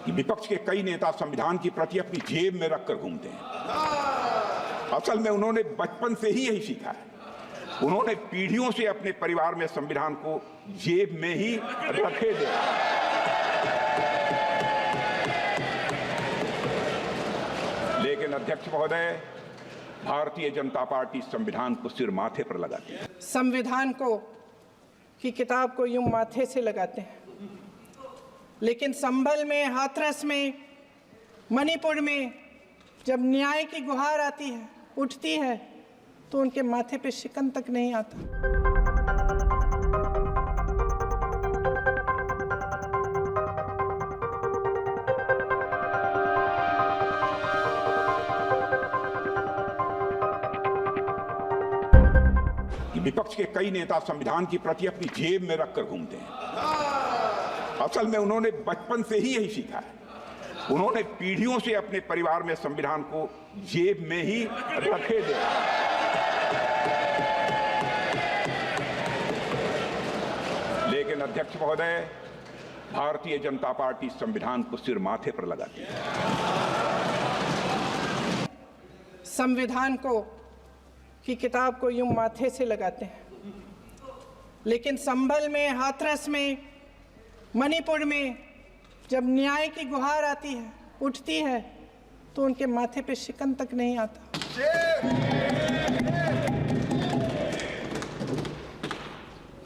कि विपक्ष के कई नेता संविधान की प्रति अपनी जेब में रखकर घूमते हैं। असल में उन्होंने बचपन से ही यही सीखा है। उन्होंने पीढ़ियों से अपने परिवार में संविधान को जेब में ही रखे देखा। लेकिन अध्यक्ष महोदय, भारतीय जनता पार्टी संविधान को सिर माथे पर लगाती है। संविधान को की किताब को यूं माथे से लगाते हैं, लेकिन संभल में, हाथरस में, मणिपुर में जब न्याय की गुहार आती है, उठती है, तो उनके माथे पे शिकन तक नहीं आता। कि विपक्ष के कई नेता संविधान की प्रति अपनी जेब में रखकर घूमते हैं। असल में उन्होंने बचपन से ही यही सीखा है। उन्होंने पीढ़ियों से अपने परिवार में संविधान को जेब में ही रखे देखा। लेकिन अध्यक्ष महोदय, भारतीय जनता पार्टी संविधान को सिर माथे पर लगाती है। संविधान को की किताब को यूं माथे से लगाते हैं, लेकिन संभल में, हाथरस में, मणिपुर में जब न्याय की गुहार आती है, उठती है, तो उनके माथे पे शिकन तक नहीं आता।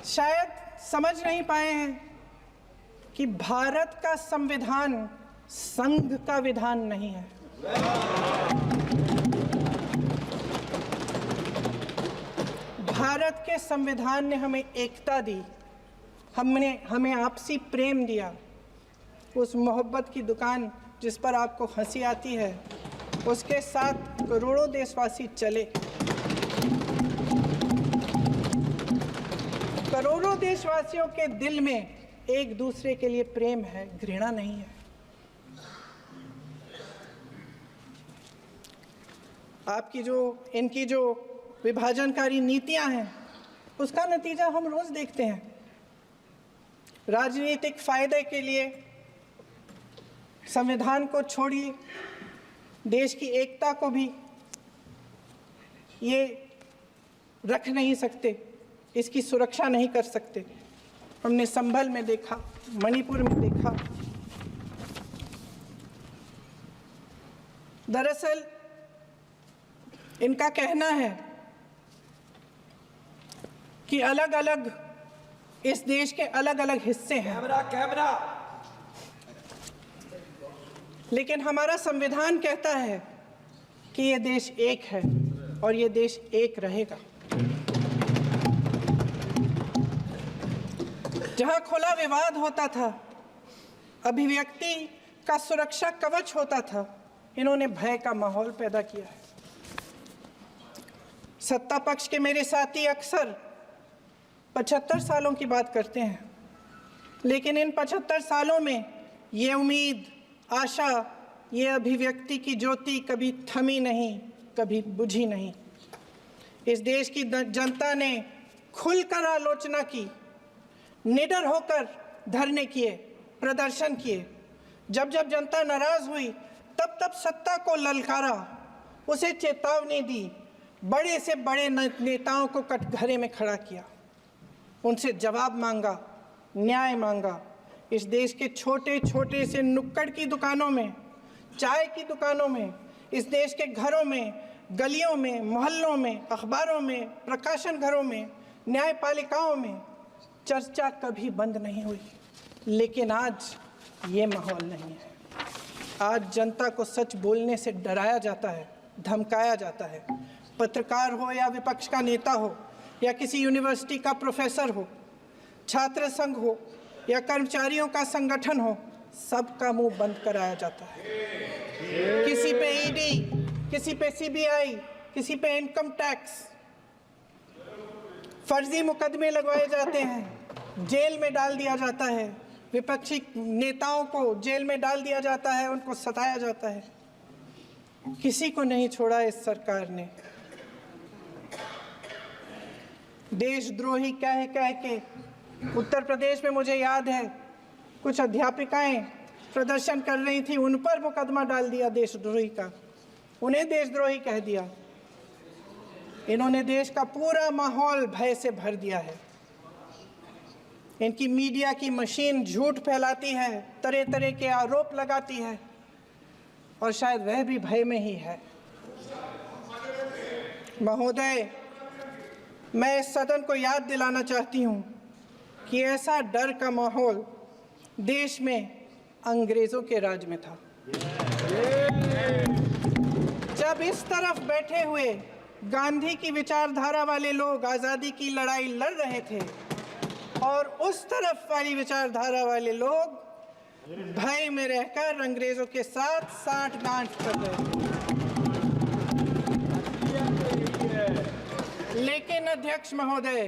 शायद समझ नहीं पाए हैं कि भारत का संविधान संघ का विधान नहीं है। भारत के संविधान ने हमें एकता दी, हमें आपसी प्रेम दिया। उस मोहब्बत की दुकान जिस पर आपको हंसी आती है, उसके साथ करोड़ों देशवासी चले। करोड़ों देशवासियों के दिल में एक दूसरे के लिए प्रेम है, घृणा नहीं है। इनकी जो विभाजनकारी नीतियां हैं, उसका नतीजा हम रोज देखते हैं। राजनीतिक फायदे के लिए संविधान को छोड़िए, देश की एकता को भी ये रख नहीं सकते, इसकी सुरक्षा नहीं कर सकते। हमने संभल में देखा, मणिपुर में देखा। दरअसल इनका कहना है कि अलग अलग इस देश के अलग अलग हिस्से हैं। कैमरा। लेकिन हमारा संविधान कहता है कि ये देश एक है और ये देश एक रहेगा। जहां खुला विवाद होता था, अभिव्यक्ति का सुरक्षा कवच होता था, इन्होंने भय का माहौल पैदा किया है। सत्ता पक्ष के मेरे साथी अक्सर 75 सालों की बात करते हैं, लेकिन इन 75 सालों में ये उम्मीद, आशा, ये अभिव्यक्ति की ज्योति कभी थमी नहीं, कभी बुझी नहीं। इस देश की जनता ने खुलकर आलोचना की, निडर होकर धरने किए, प्रदर्शन किए। जब जब जनता नाराज हुई, तब तब सत्ता को ललकारा, उसे चेतावनी दी, बड़े से बड़े नेताओं को कटघरे में खड़ा किया, उनसे जवाब मांगा, न्याय मांगा। इस देश के छोटे छोटे से नुक्कड़ की दुकानों में, चाय की दुकानों में, इस देश के घरों में, गलियों में, मोहल्लों में, अखबारों में, प्रकाशन घरों में, न्यायपालिकाओं में चर्चा कभी बंद नहीं हुई। लेकिन आज ये माहौल नहीं है। आज जनता को सच बोलने से डराया जाता है, धमकाया जाता है। पत्रकार हो या विपक्ष का नेता हो या किसी यूनिवर्सिटी का प्रोफेसर हो, छात्र संघ हो या कर्मचारियों का संगठन हो, सबका मुंह बंद कराया जाता है। किसी पे ईडी, किसी पे सीबीआई, किसी पे इनकम टैक्स, फर्जी मुकदमे लगवाए जाते हैं, जेल में डाल दिया जाता है। विपक्षी नेताओं को जेल में डाल दिया जाता है, उनको सताया जाता है। किसी को नहीं छोड़ा इस सरकार ने। देशद्रोही कह के उत्तर प्रदेश में मुझे याद है कुछ अध्यापिकाएं प्रदर्शन कर रही थी उन पर मुकदमा डाल दिया देशद्रोही का, उन्हें देशद्रोही कह दिया। इन्होंने देश का पूरा माहौल भय से भर दिया है। इनकी मीडिया की मशीन झूठ फैलाती है, तरह तरह के आरोप लगाती है, और शायद वह भी भय में ही है। महोदय, मैं इस सदन को याद दिलाना चाहती हूँ कि ऐसा डर का माहौल देश में अंग्रेजों के राज में था। जब इस तरफ बैठे हुए गांधी की विचारधारा वाले लोग आज़ादी की लड़ाई लड़ रहे थे और उस तरफ वाली विचारधारा वाले लोग भय में रहकर अंग्रेजों के साथ साठगांठ कर रहे थे। लेकिन अध्यक्ष महोदय,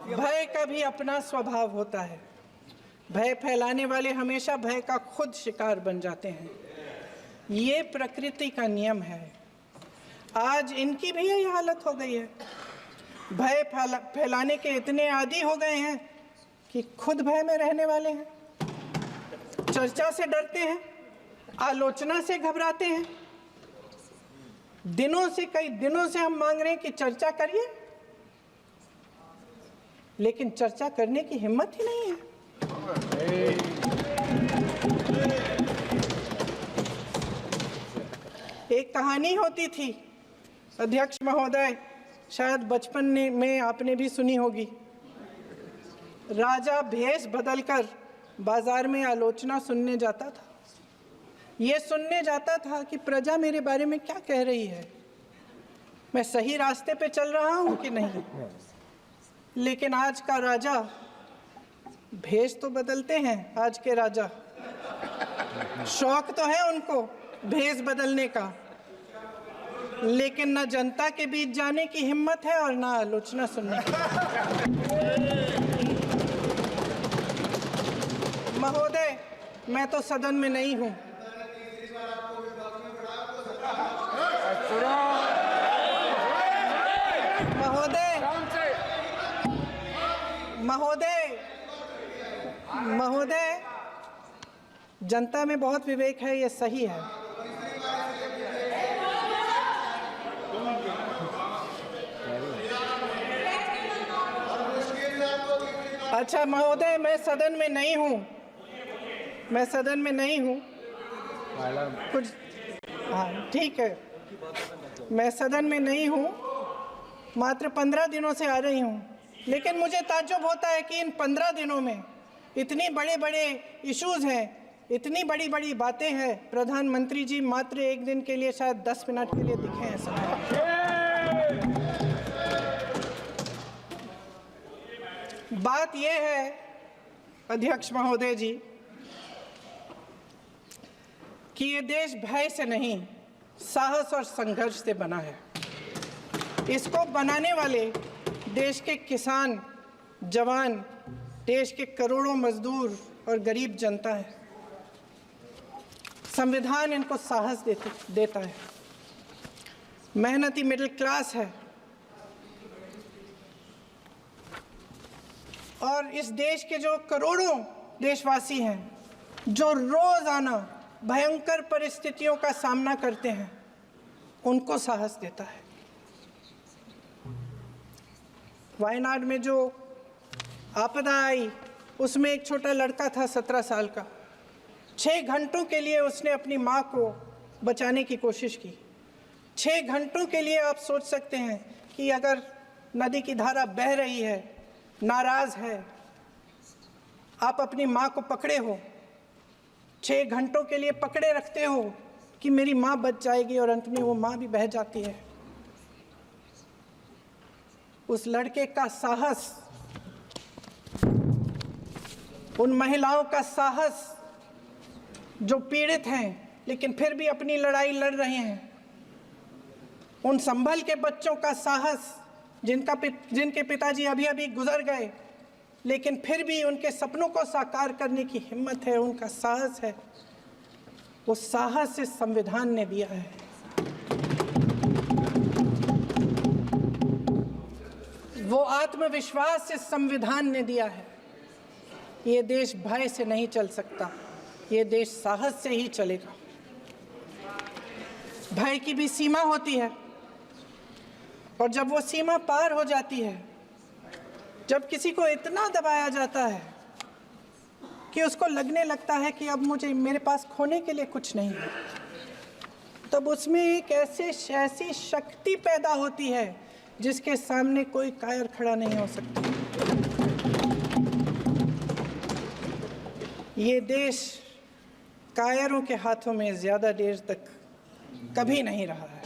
भय का भी अपना स्वभाव होता है। भय फैलाने वाले हमेशा भय का खुद शिकार बन जाते हैं। ये प्रकृति का नियम है। आज इनकी भी यही हालत हो गई है। भय फैलाने के इतने आदी हो गए हैं कि खुद भय में रहने वाले हैं। चर्चा से डरते हैं, आलोचना से घबराते हैं। कई दिनों से हम मांग रहे हैं कि चर्चा करिए, लेकिन चर्चा करने की हिम्मत ही नहीं है। एक कहानी होती थी अध्यक्ष महोदय, शायद बचपन में आपने भी सुनी होगी। राजा भेष बदलकर बाजार में आलोचना सुनने जाता था। ये सुनने जाता था कि प्रजा मेरे बारे में क्या कह रही है, मैं सही रास्ते पे चल रहा हूं कि नहीं। लेकिन आज का राजा, भेष तो बदलते हैं आज के राजा, शौक तो है उनको भेष बदलने का, लेकिन न जनता के बीच जाने की हिम्मत है और ना आलोचना सुनने की। महोदय, मैं तो सदन में नहीं हूं। महोदय, जनता में बहुत विवेक है, ये सही है। अच्छा महोदय, मैं सदन में नहीं हूँ। कुछ हाँ ठीक है, मैं सदन में नहीं हूँ, मात्र 15 दिनों से आ रही हूँ। लेकिन मुझे ताज्जुब होता है कि इन 15 दिनों में इतनी बड़े इश्यूज हैं, इतनी बड़ी बातें हैं। प्रधानमंत्री जी मात्र एक दिन के लिए, शायद 10 मिनट के लिए दिखे हैं सदन। बात यह है अध्यक्ष महोदय जी कि ये देश भय से नहीं, साहस और संघर्ष से बना है। इसको बनाने वाले देश के किसान, जवान, देश के करोड़ों मजदूर और गरीब जनता है। संविधान इनको साहस देता है। मेहनती मिडिल क्लास है। और इस देश के जो करोड़ों देशवासी हैं, जो रोजाना भयंकर परिस्थितियों का सामना करते हैं, उनको साहस देता है। वायनाड में जो आपदा आई, उसमें एक छोटा लड़का था 17 साल का। 6 घंटों के लिए उसने अपनी माँ को बचाने की कोशिश की। 6 घंटों के लिए आप सोच सकते हैं कि अगर नदी की धारा बह रही है, नाराज है, आप अपनी माँ को पकड़े हो, 6 घंटों के लिए पकड़े रखते हो कि मेरी माँ बच जाएगी, और अंत में वो माँ भी बह जाती है। उस लड़के का साहस, उन महिलाओं का साहस जो पीड़ित हैं लेकिन फिर भी अपनी लड़ाई लड़ रहे हैं, उन संभल के बच्चों का साहस जिनके पिताजी अभी गुजर गए, लेकिन फिर भी उनके सपनों को साकार करने की हिम्मत है, उनका साहस है। वो साहस से संविधान ने दिया है। वो आत्मविश्वास से संविधान ने दिया है। ये देश भय से नहीं चल सकता। ये देश साहस से ही चलेगा। भय की भी सीमा होती है, और जब वो सीमा पार हो जाती है, जब किसी को इतना दबाया जाता है कि उसको लगने लगता है कि अब मेरे पास खोने के लिए कुछ नहीं है, तब उसमें एक ऐसी शक्ति पैदा होती है जिसके सामने कोई कायर खड़ा नहीं हो सकता। ये देश कायरों के हाथों में ज़्यादा देर तक कभी नहीं रहा है।